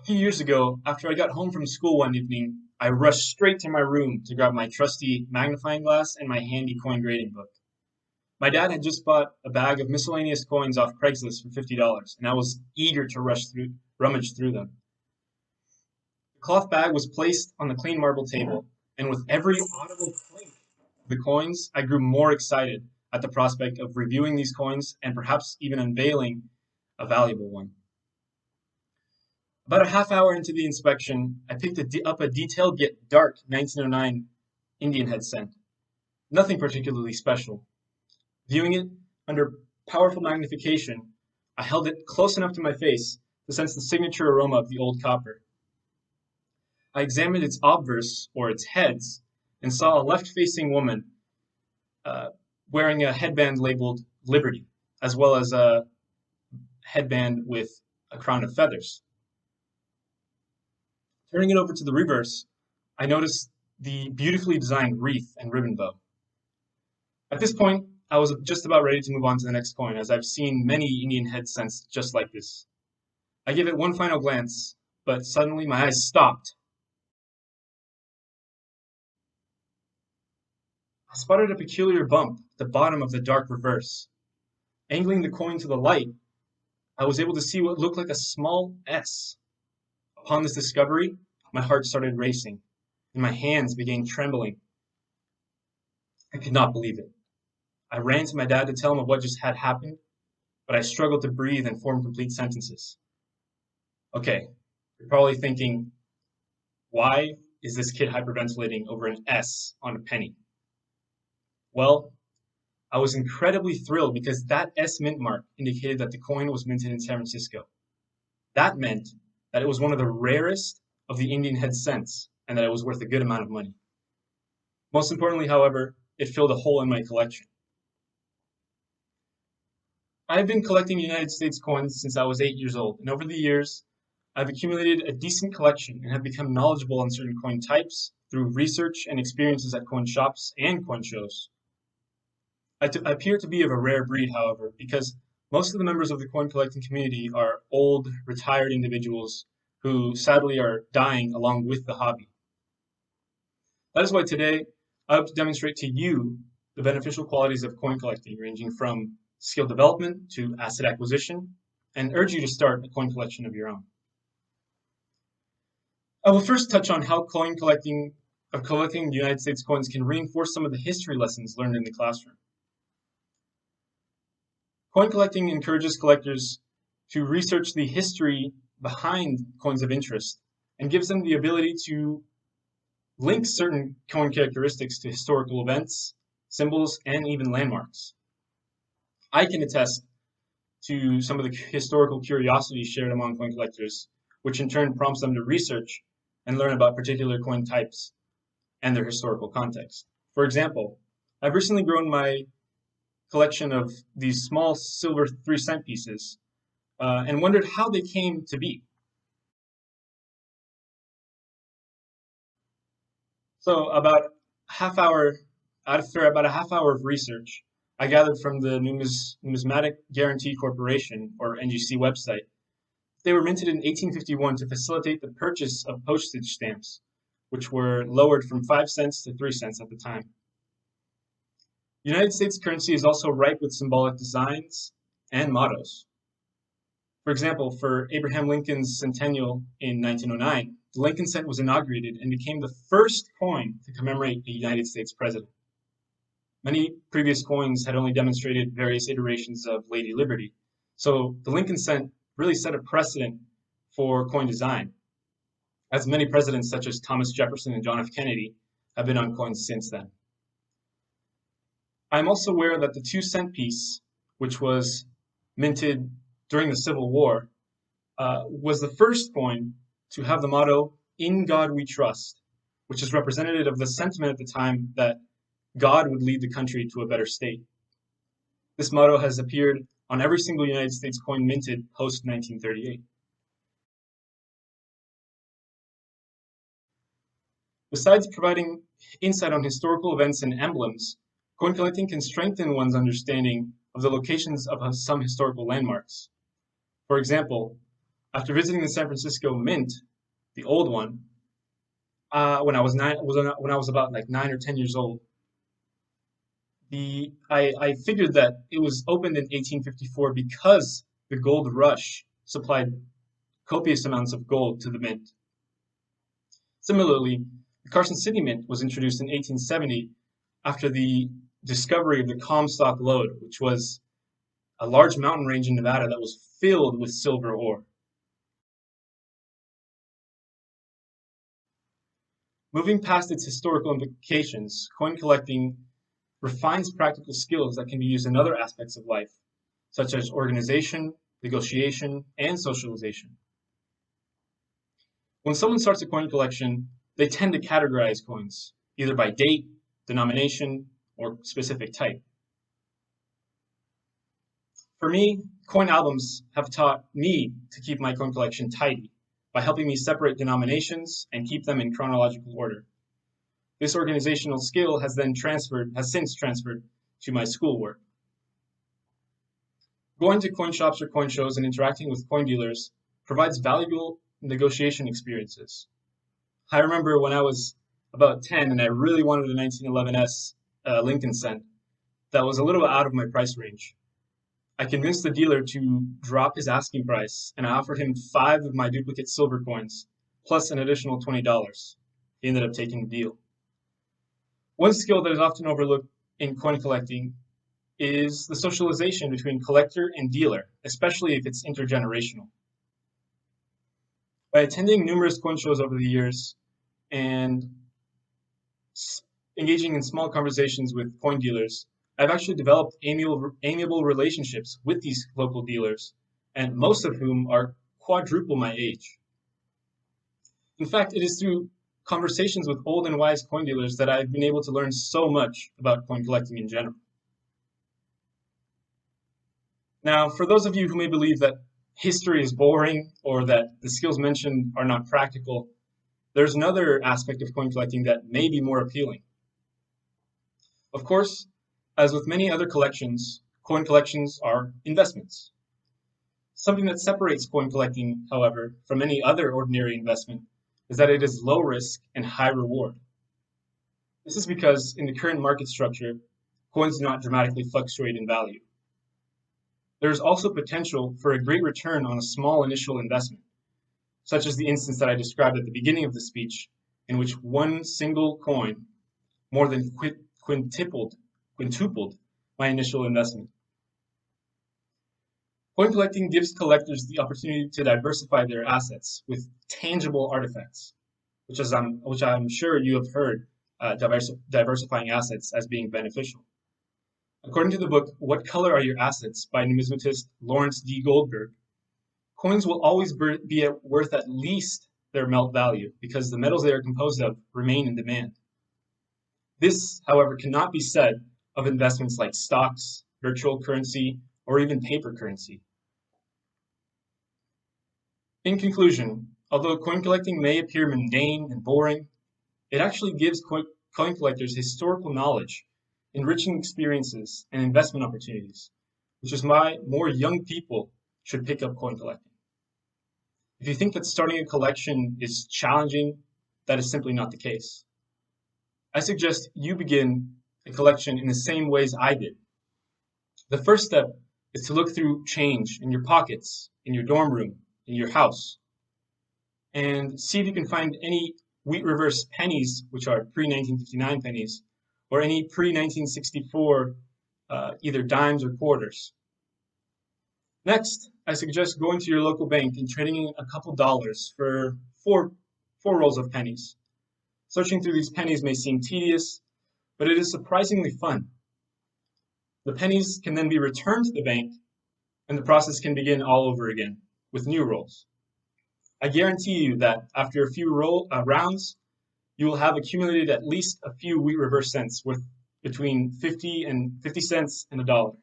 A few years ago, after I got home from school one evening, I rushed straight to my room to grab my trusty magnifying glass and my handy coin grading book. My dad had just bought a bag of miscellaneous coins off Craigslist for $50, and I was eager to rummage through them. The cloth bag was placed on the clean marble table, and with every audible clink of the coins, I grew more excited at the prospect of reviewing these coins and perhaps even unveiling a valuable one. About a half hour into the inspection, I picked up a detailed yet dark 1909 Indian head cent. Nothing particularly special. Viewing it under powerful magnification, I held it close enough to my face to sense the signature aroma of the old copper. I examined its obverse, or its heads, and saw a left-facing woman uh, wearing a headband labeled Liberty, as well as a headband with a crown of feathers. Turning it over to the reverse, I noticed the beautifully designed wreath and ribbon bow. At this point, I was just about ready to move on to the next coin, as I've seen many Indian head cents just like this. I gave it one final glance, but suddenly my eyes stopped. I spotted a peculiar bump at the bottom of the dark reverse. Angling the coin to the light, I was able to see what looked like a small S. Upon this discovery, my heart started racing, and my hands began trembling. I could not believe it. I ran to my dad to tell him of what just had happened, but I struggled to breathe and form complete sentences. Okay, you're probably thinking, why is this kid hyperventilating over an S on a penny? Well, I was incredibly thrilled because that S mint mark indicated that the coin was minted in San Francisco. That meant that it was one of the rarest of the Indian head cents and that it was worth a good amount of money. Most importantly, however, it filled a hole in my collection. I've been collecting United States coins since I was 8 years old, and over the years, I've accumulated a decent collection and have become knowledgeable on certain coin types through research and experiences at coin shops and coin shows. I appear to be of a rare breed, however, because most of the members of the coin collecting community are old, retired individuals who sadly are dying along with the hobby. That is why today I hope to demonstrate to you the beneficial qualities of coin collecting, ranging from skill development to asset acquisition, and urge you to start a coin collection of your own. I will first touch on how collecting United States coins can reinforce some of the history lessons learned in the classroom. Coin collecting encourages collectors to research the history behind coins of interest and gives them the ability to link certain coin characteristics to historical events, symbols, and even landmarks. I can attest to some of the historical curiosities shared among coin collectors, which in turn prompts them to research and learn about particular coin types and their historical context. For example, I've recently grown my collection of these small silver 3-cent pieces and wondered how they came to be. So after about a half hour of research, I gathered from the Numismatic Guarantee Corporation, or NGC website, they were minted in 1851 to facilitate the purchase of postage stamps, which were lowered from 5 cents to 3 cents at the time. United States currency is also ripe with symbolic designs and mottos. For example, for Abraham Lincoln's centennial in 1909, the Lincoln cent was inaugurated and became the first coin to commemorate a United States president. Many previous coins had only demonstrated various iterations of Lady Liberty, so the Lincoln cent really set a precedent for coin design, as many presidents such as Thomas Jefferson and John F. Kennedy have been on coins since then. I'm also aware that the 2-cent piece, which was minted during the Civil War, was the first coin to have the motto, "In God We Trust," which is representative of the sentiment at the time that God would lead the country to a better state. This motto has appeared on every single United States coin minted post-1938. Besides providing insight on historical events and emblems, coin collecting can strengthen one's understanding of the locations of some historical landmarks. For example, After visiting the San Francisco Mint, the old one, when I was about like 9 or 10 years old, I figured that it was opened in 1854 because the gold rush supplied copious amounts of gold to the mint. Similarly, the Carson City Mint was introduced in 1870 after the discovery of the Comstock Lode, which was a large mountain range in Nevada that was filled with silver ore. Moving past its historical implications, coin collecting refines practical skills that can be used in other aspects of life, such as organization, negotiation, and socialization. When someone starts a coin collection, they tend to categorize coins, either by date, denomination, or specific type. For me, coin albums have taught me to keep my coin collection tidy by helping me separate denominations and keep them in chronological order. This organizational skill has since transferred to my schoolwork. Going to coin shops or coin shows and interacting with coin dealers provides valuable negotiation experiences. I remember when I was about 10 and I really wanted a 1911S Lincoln cent that was a little out of my price range. I convinced the dealer to drop his asking price and I offered him 5 of my duplicate silver coins, plus an additional $20. He ended up taking the deal. One skill that is often overlooked in coin collecting is the socialization between collector and dealer, especially if it's intergenerational. By attending numerous coin shows over the years and engaging in small conversations with coin dealers, I've actually developed amiable relationships with these local dealers, and most of whom are quadruple my age. In fact, it is through conversations with old and wise coin dealers that I've been able to learn so much about coin collecting in general. Now, for those of you who may believe that history is boring or that the skills mentioned are not practical, there's another aspect of coin collecting that may be more appealing. Of course, as with many other collections, coin collections are investments. Something that separates coin collecting, however, from any other ordinary investment is that it is low risk and high reward. This is because in the current market structure, coins do not dramatically fluctuate in value. There is also potential for a great return on a small initial investment, such as the instance that I described at the beginning of the speech, in which one single coin more than quintupled my initial investment. Coin collecting gives collectors the opportunity to diversify their assets with tangible artifacts, which I'm sure you have heard diversifying assets as being beneficial. According to the book What Color Are Your Assets by numismatist Lawrence D. Goldberg, coins will always be worth at least their melt value because the metals they are composed of remain in demand. This, however, cannot be said of investments like stocks, virtual currency, or even paper currency. In conclusion, although coin collecting may appear mundane and boring, it actually gives coin collectors historical knowledge, enriching experiences, and investment opportunities, which is why more young people should pick up coin collecting. If you think that starting a collection is challenging, that is simply not the case. I suggest you begin a collection in the same ways I did. The first step is to look through change in your pockets, in your dorm room, in your house, and see if you can find any wheat reverse pennies, which are pre-1959 pennies, or any pre-1964 either dimes or quarters. Next, I suggest going to your local bank and trading in a couple dollars for four rolls of pennies. Searching through these pennies may seem tedious, but it is surprisingly fun. The pennies can then be returned to the bank, and the process can begin all over again with new rolls. I guarantee you that after a few rounds, you will have accumulated at least a few wheat reverse cents worth between 50 cents and $1.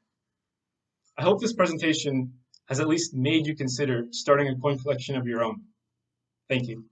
I hope this presentation has at least made you consider starting a coin collection of your own. Thank you.